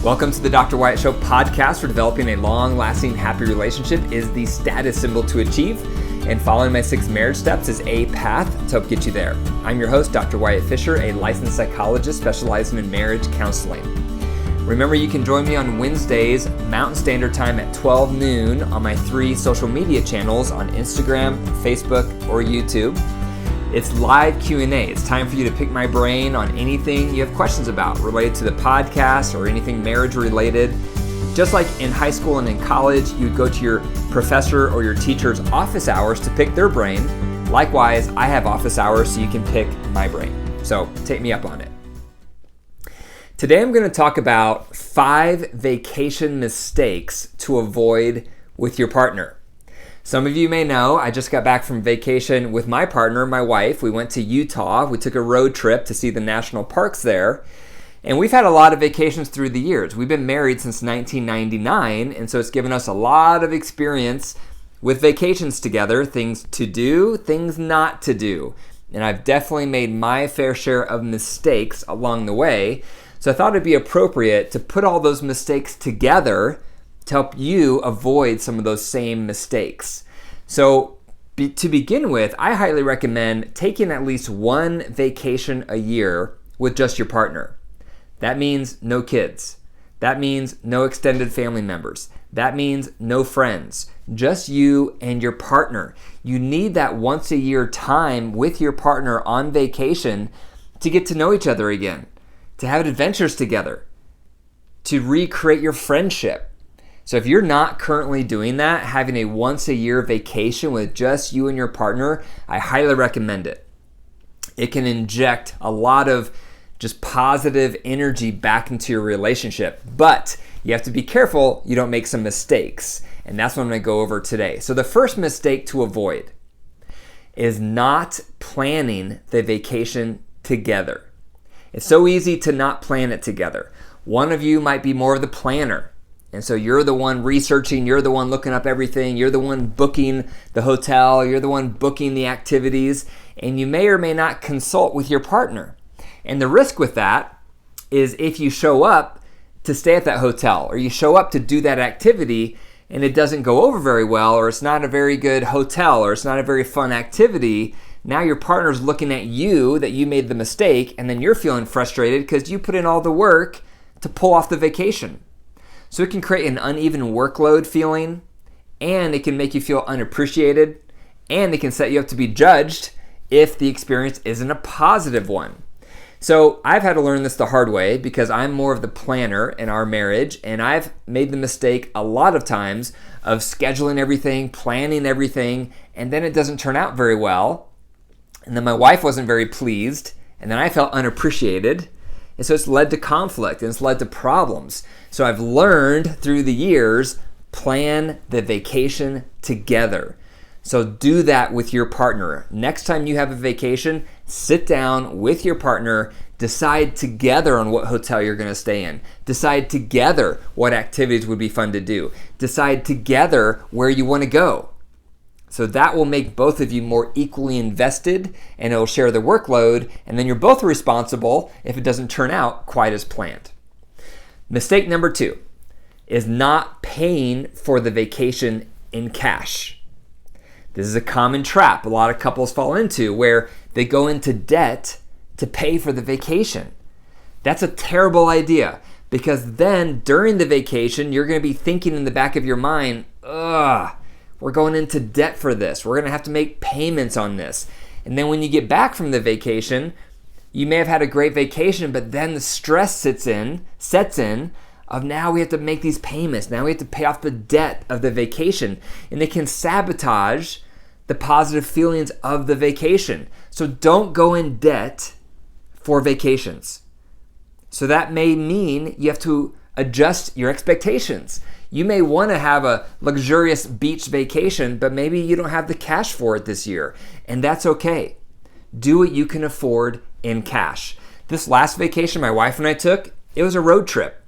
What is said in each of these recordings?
Welcome to the Dr. Wyatt Show podcast, where developing a long-lasting, happy relationship is the status symbol to achieve, and following my 6 marriage steps is a path to help get you there. I'm your host, Dr. Wyatt Fisher, a licensed psychologist specializing in marriage counseling. Remember, you can join me on Wednesdays, Mountain Standard Time at 12 noon on my 3 social media channels on Instagram, Facebook, or YouTube. It's live Q&A. It's time for you to pick my brain on anything you have questions about related to the podcast or anything marriage related. Just like in high school and in college, you would go to your professor or your teacher's office hours to pick their brain. Likewise, I have office hours so you can pick my brain. So take me up on it. Today I'm going to talk about 5 vacation mistakes to avoid with your partner. Some of you may know I just got back from vacation with my partner, my wife. We went to Utah. We took a road trip to see the national parks there. And we've had a lot of vacations through the years. We've been married since 1999, and so it's given us a lot of experience with vacations together, things to do, things not to do. And I've definitely made my fair share of mistakes along the way. So I thought it'd be appropriate to put all those mistakes together to help you avoid some of those same mistakes. So to begin with, I highly recommend taking at least 1 vacation a year with just your partner. That means no kids. That means no extended family members. That means no friends. Just you and your partner. You need that once a year time with your partner on vacation to get to know each other again, to have adventures together, to recreate your friendship. So if you're not currently doing that, having a once a year vacation with just you and your partner, I highly recommend it. It can inject a lot of just positive energy back into your relationship, but you have to be careful you don't make some mistakes. And that's what I'm going to go over today. So the first mistake to avoid is not planning the vacation together. It's so easy to not plan it together. One of you might be more of the planner. And so you're the one researching, you're the one looking up everything, you're the one booking the hotel, you're the one booking the activities, and you may or may not consult with your partner. And the risk with that is if you show up to stay at that hotel or you show up to do that activity and it doesn't go over very well, or it's not a very good hotel, or it's not a very fun activity, now your partner's looking at you that you made the mistake, and then you're feeling frustrated because you put in all the work to pull off the vacation. So it can create an uneven workload feeling, and it can make you feel unappreciated, and it can set you up to be judged if the experience isn't a positive one. So I've had to learn this the hard way because I'm more of the planner in our marriage, and I've made the mistake a lot of times of scheduling everything, planning everything, and then it doesn't turn out very well. And then my wife wasn't very pleased, and then I felt unappreciated. And so it's led to conflict and it's led to problems. So I've learned through the years, plan the vacation together. So do that with your partner. Next time you have a vacation, sit down with your partner, decide together on what hotel you're going to stay in. Decide together what activities would be fun to do. Decide together where you want to go. So that will make both of you more equally invested, and it will share the workload, and then you're both responsible if it doesn't turn out quite as planned. Mistake number 2 is not paying for the vacation in cash. This is a common trap a lot of couples fall into, where they go into debt to pay for the vacation. That's a terrible idea, because then during the vacation, you're going to be thinking in the back of your mind, we're going into debt for this. We're going to have to make payments on this. And then when you get back from the vacation, you may have had a great vacation, but then the stress sets in of now we have to make these payments. Now we have to pay off the debt of the vacation. And it can sabotage the positive feelings of the vacation. So don't go in debt for vacations. So that may mean you have to adjust your expectations. You may want to have a luxurious beach vacation, but maybe you don't have the cash for it this year, and that's okay. Do what you can afford in cash. This last vacation my wife and I took, it was a road trip.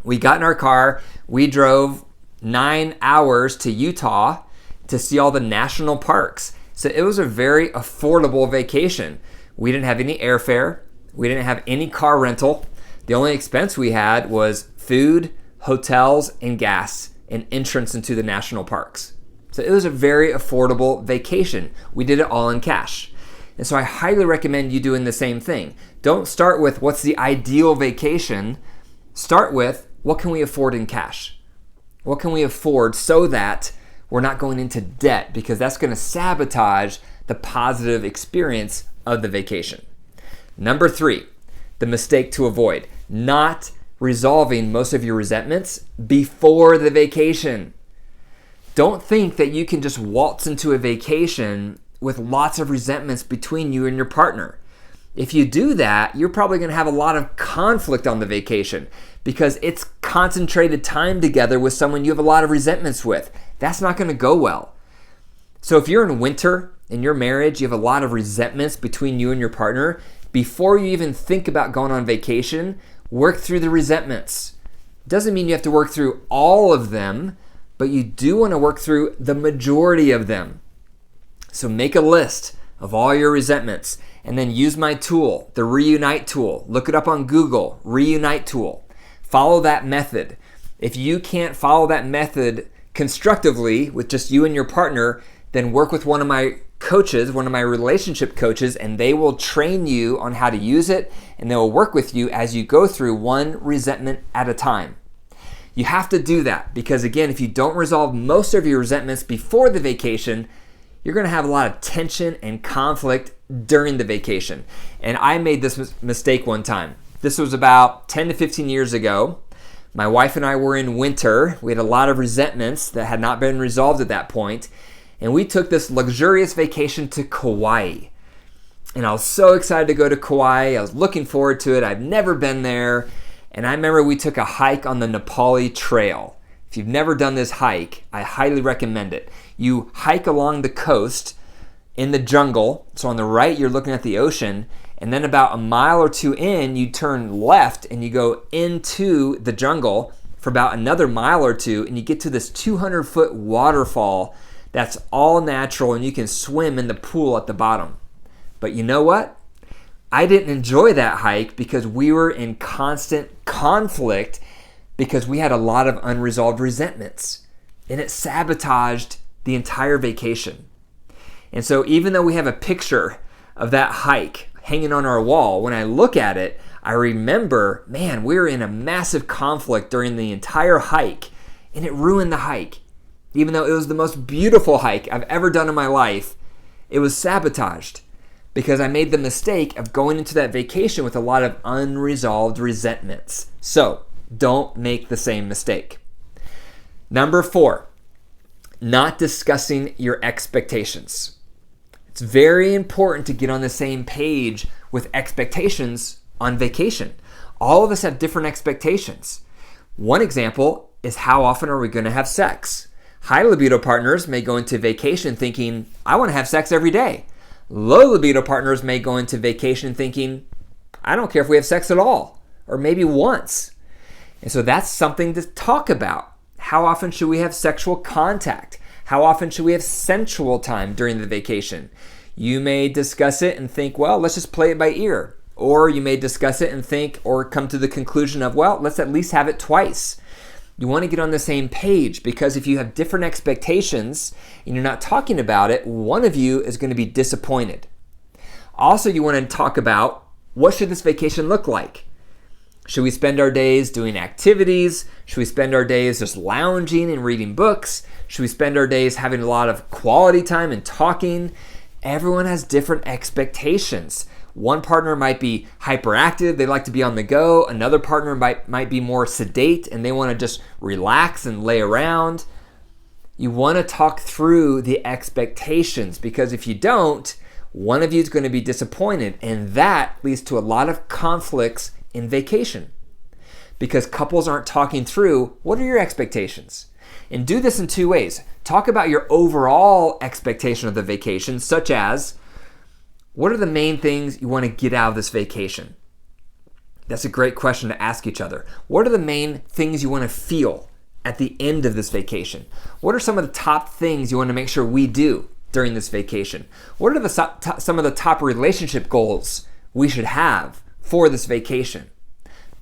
We got in our car, we drove 9 hours to Utah to see all the national parks. So it was a very affordable vacation. We didn't have any airfare. We didn't have any car rental. The only expense we had was food, hotels, and gas, and entrance into the national parks. So it was a very affordable vacation. We did it all in cash. And so I highly recommend you doing the same thing. Don't start with what's the ideal vacation. Start with what can we afford in cash? What can we afford so that we're not going into debt, because that's going to sabotage the positive experience of the vacation. Number 3, the mistake to avoid, not resolving most of your resentments before the vacation. Don't think that you can just waltz into a vacation with lots of resentments between you and your partner. If you do that, you're probably going to have a lot of conflict on the vacation because it's concentrated time together with someone you have a lot of resentments with. That's not going to go well. So if you're in winter in your marriage, you have a lot of resentments between you and your partner, before you even think about going on vacation, work through the resentments. Doesn't mean you have to work through all of them, but you do want to work through the majority of them. So make a list of all your resentments and then use my tool, the Reunite tool. Look it up on Google, Reunite tool. Follow that method. If you can't follow that method constructively with just you and your partner, then work with one of my coaches, one of my relationship coaches, and they will train you on how to use it, and they will work with you as you go through one resentment at a time. You have to do that because, again, if you don't resolve most of your resentments before the vacation, you're going to have a lot of tension and conflict during the vacation. And I made this mistake one time. This was about 10 to 15 years ago. My wife and I were in winter. We had a lot of resentments that had not been resolved at that point. And we took this luxurious vacation to Kauai. And I was so excited to go to Kauai. I was looking forward to it. I've never been there. And I remember we took a hike on the Nepali Trail. If you've never done this hike, I highly recommend it. You hike along the coast in the jungle. So on the right, you're looking at the ocean. And then about a mile or two in, you turn left and you go into the jungle for about another mile or two. And you get to this 200-foot waterfall that's all natural, and you can swim in the pool at the bottom. But you know what? I didn't enjoy that hike because we were in constant conflict because we had a lot of unresolved resentments, and it sabotaged the entire vacation. And so even though we have a picture of that hike hanging on our wall, when I look at it, I remember, man, we were in a massive conflict during the entire hike, and it ruined the hike. Even though it was the most beautiful hike I've ever done in my life, it was sabotaged because I made the mistake of going into that vacation with a lot of unresolved resentments. So don't make the same mistake. Number 4, not discussing your expectations. It's very important to get on the same page with expectations on vacation. All of us have different expectations. One example is, how often are we going to have sex? High libido partners may go into vacation thinking, I want to have sex every day. Low libido partners may go into vacation thinking, I don't care if we have sex at all, or maybe once. And so that's something to talk about. How often should we have sexual contact? How often should we have sensual time during the vacation? You may discuss it and think, well, let's just play it by ear. Or you may discuss it and think, or come to the conclusion of, well, let's at least have it twice. You want to get on the same page, because if you have different expectations and you're not talking about it, one of you is going to be disappointed. Also, you want to talk about, what should this vacation look like? Should we spend our days doing activities? Should we spend our days just lounging and reading books? Should we spend our days having a lot of quality time and talking? Everyone has different expectations. One partner might be hyperactive, they like to be on the go. Another partner might be more sedate and they want to just relax and lay around. You want to talk through the expectations, because if you don't, one of you is going to be disappointed, and that leads to a lot of conflicts in vacation because couples aren't talking through, what are your expectations? And do this in 2 ways. Talk about your overall expectation of the vacation, such as, what are the main things you want to get out of this vacation? That's a great question to ask each other. What are the main things you want to feel at the end of this vacation? What are some of the top things you want to make sure we do during this vacation? What are some of the top relationship goals we should have for this vacation?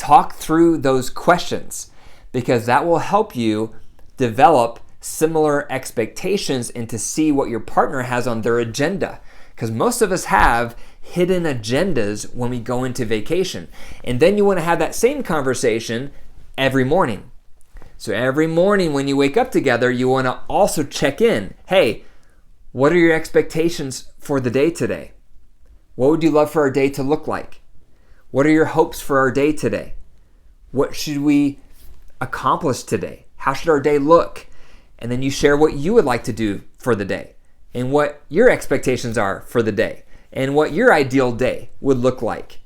talk through those questions, because that will help you develop similar expectations and to see what your partner has on their agenda. Because most of us have hidden agendas when we go into vacation. And then you want to have that same conversation every morning. So every morning when you wake up together, you want to also check in. Hey, what are your expectations for the day today? What would you love for our day to look like? What are your hopes for our day today? What should we accomplish today? How should our day look? And then you share what you would like to do for the day and what your expectations are for the day and what your ideal day would look like.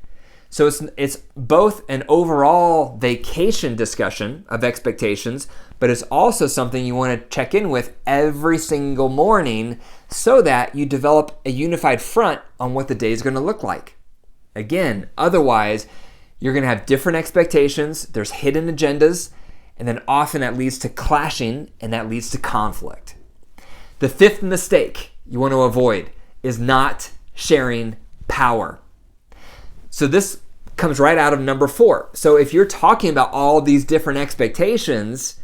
So it's both an overall vacation discussion of expectations, but it's also something you want to check in with every single morning so that you develop a unified front on what the day is going to look like. Again, otherwise, you're going to have different expectations, there's hidden agendas, and then often that leads to clashing and that leads to conflict. The fifth mistake you want to avoid is not sharing power. So this comes right out of number 4. So if you're talking about all these different expectations,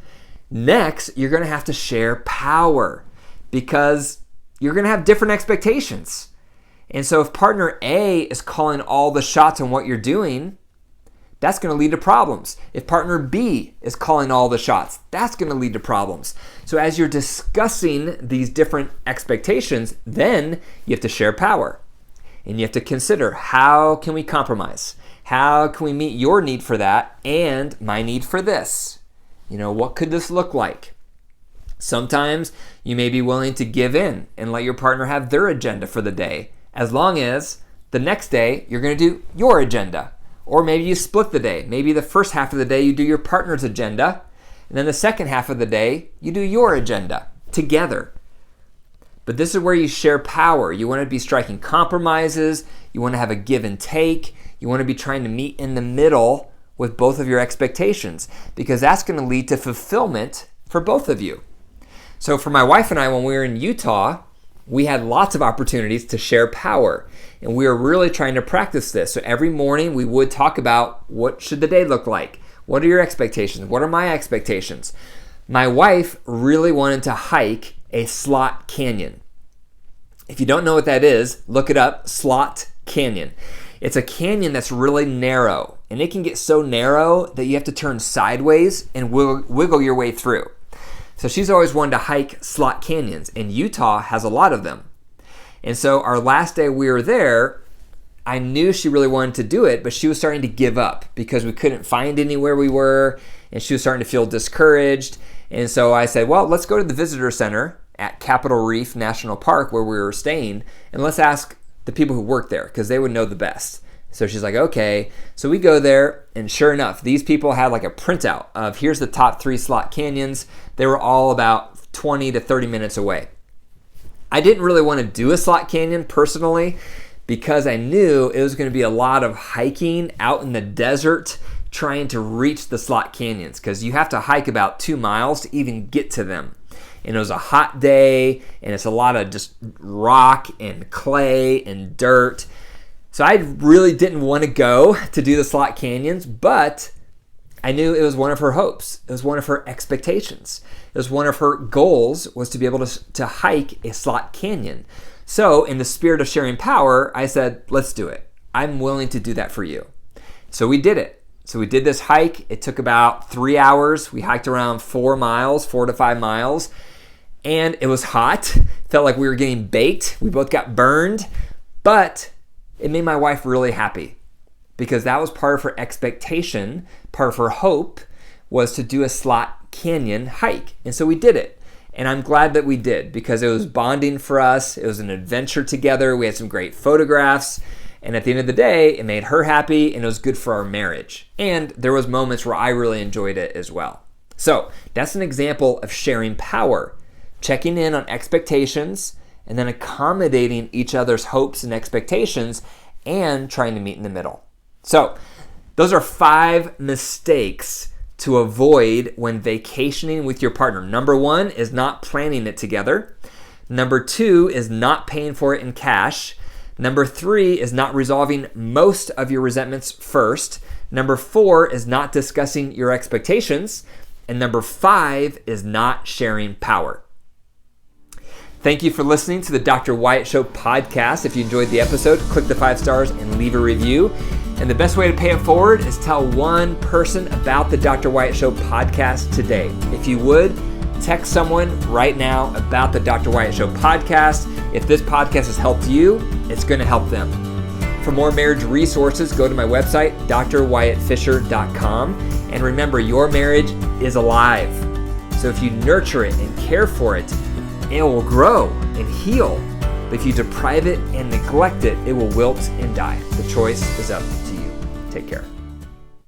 next you're going to have to share power because you're going to have different expectations. And so if partner A is calling all the shots on what you're doing, that's going to lead to problems. If partner B is calling all the shots, that's going to lead to problems. So as you're discussing these different expectations, then you have to share power. And you have to consider, how can we compromise? How can we meet your need for that and my need for this? What could this look like? Sometimes you may be willing to give in and let your partner have their agenda for the day, as long as the next day you're going to do your agenda. Or maybe you split the day. Maybe the first half of the day you do your partner's agenda, and then the second half of the day you do your agenda together. But this is where you share power. You want to be striking compromises. You want to have a give and take. You want to be trying to meet in the middle with both of your expectations, because that's going to lead to fulfillment for both of you. So for my wife and I, when we were in Utah, we had lots of opportunities to share power. And we were really trying to practice this. So every morning we would talk about, what should the day look like? What are your expectations? What are my expectations? My wife really wanted to hike a slot canyon. If you don't know what that is, look it up, Slot Canyon. It's a canyon that's really narrow, and it can get so narrow that you have to turn sideways and wiggle your way through. So she's always wanted to hike slot canyons, and Utah has a lot of them. And so our last day we were there, I knew she really wanted to do it, but she was starting to give up because we couldn't find anywhere we were, and she was starting to feel discouraged. And so I said, well, let's go to the visitor center at Capitol Reef National Park where we were staying, and let's ask the people who work there because they would know the best. So she's like, okay. So we go there, and sure enough, these people had like a printout of, here's the top 3 slot canyons. They were all about 20 to 30 minutes away. I didn't really want to do a slot canyon personally because I knew it was going to be a lot of hiking out in the desert trying to reach the slot canyons, because you have to hike about 2 miles to even get to them. And it was a hot day, and it's a lot of just rock and clay and dirt. So I really didn't want to go to do the slot canyons, but I knew it was one of her hopes. It was one of her expectations. It was one of her goals, was to be able to hike a slot canyon. So in the spirit of sharing power, I said, let's do it. I'm willing to do that for you. So we did it. So we did this hike. It took about 3 hours. We hiked around 4 to 5 miles. And it was hot. Felt like we were getting baked. We both got burned. But it made my wife really happy, because that was part of her expectation, part of her hope, was to do a slot canyon hike. And so we did it. And I'm glad that we did, because it was bonding for us. It was an adventure together. We had some great photographs. And at the end of the day, it made her happy, and it was good for our marriage. And there was moments where I really enjoyed it as well. So that's an example of sharing power, checking in on expectations, and then accommodating each other's hopes and expectations and trying to meet in the middle. So those are 5 mistakes to avoid when vacationing with your partner. Number 1 is not planning it together. Number 2 is not paying for it in cash. Number 3 is not resolving most of your resentments first. Number 4 is not discussing your expectations. And number 5 is not sharing power. Thank you for listening to the Dr. Wyatt Show podcast. If you enjoyed the episode, click the 5 stars and leave a review. And the best way to pay it forward is tell one person about the Dr. Wyatt Show podcast today. If you would, text someone right now about the Dr. Wyatt Show podcast. If this podcast has helped you, it's going to help them. For more marriage resources, go to my website, drwyattfisher.com. And remember, your marriage is alive. So if you nurture it and care for it, it will grow and heal. But if you deprive it and neglect it, it will wilt and die. The choice is up to you. Take care.